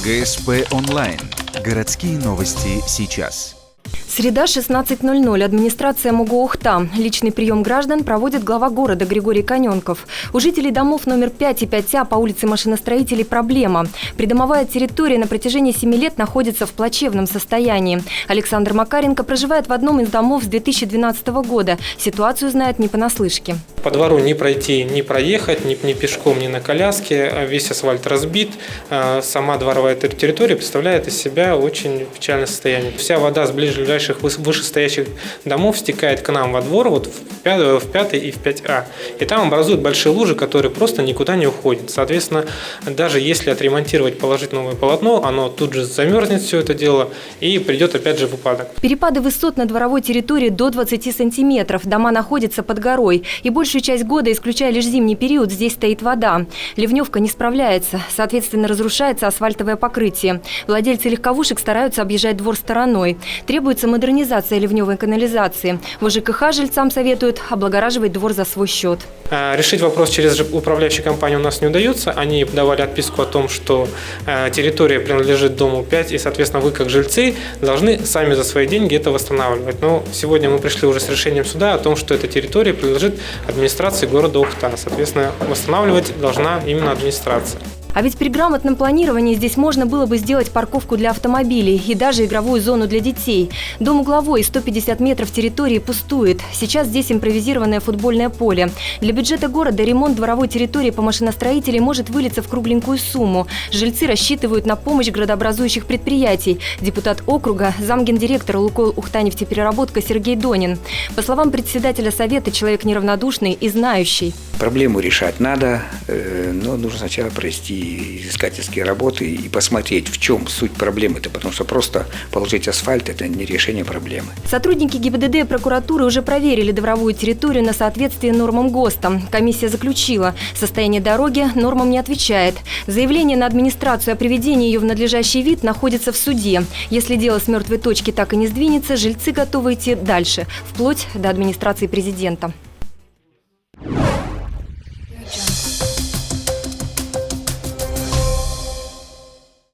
ГСП онлайн. Городские новости сейчас. Среда, 16:00. Администрация МУГУ Ухта. Личный прием граждан проводит глава города Григорий Коненков. У жителей домов номер 5 и 5А по улице Машиностроителей проблема. Придомовая территория на протяжении 7 лет находится в плачевном состоянии. Александр Макаренко проживает в одном из домов с 2012 года. Ситуацию знает не понаслышке. По двору не пройти, не проехать, ни пешком, ни на коляске. Весь асфальт разбит. Сама дворовая территория представляет из себя очень печальное состояние. Вся вода с ближайших вышестоящих домов стекает к нам во двор, вот в 5 и в 5А. И там образуют большие лужи, которые просто никуда не уходят. Соответственно, даже если отремонтировать, положить новое полотно, оно тут же замерзнет все это дело и придет опять же в упадок. Перепады высот на дворовой территории до 20 сантиметров. Дома находятся под горой. И большую часть года, исключая лишь зимний период, здесь стоит вода. Ливневка не справляется. Соответственно, разрушается асфальтовое покрытие. Владельцы легковушек стараются объезжать двор стороной. Требуется модернизация ливневой канализации. В ЖКХ жильцам советуют облагораживать двор за свой счет. Решить вопрос через управляющую компанию у нас не удается. Они давали отписку о том, что территория принадлежит дому 5, и, соответственно, вы, как жильцы, должны сами за свои деньги это восстанавливать. Но сегодня мы пришли уже с решением суда о том, что эта территория принадлежит администрации города Ухта. Соответственно, восстанавливать должна именно администрация. А ведь при грамотном планировании здесь можно было бы сделать парковку для автомобилей и даже игровую зону для детей. Дом угловой, 150 метров территории пустует. Сейчас здесь импровизированное футбольное поле. Для бюджета города ремонт дворовой территории по машиностроителей может вылиться в кругленькую сумму. Жильцы рассчитывают на помощь градообразующих предприятий. Депутат округа, замгендиректора «Лукойл Ухта-нефтепереработка» Сергей Донин. По словам председателя совета, человек неравнодушный и знающий. Проблему решать надо, но нужно сначала провести изыскательские работы и посмотреть, в чем суть проблемы-то, потому что просто положить асфальт – это не решение проблемы. Сотрудники ГИБДД и прокуратуры уже проверили дворовую территорию на соответствие нормам ГОСТа. Комиссия заключила, состояние дороги нормам не отвечает. Заявление на администрацию о приведении ее в надлежащий вид находится в суде. Если дело с мертвой точки так и не сдвинется, жильцы готовы идти дальше, вплоть до администрации президента.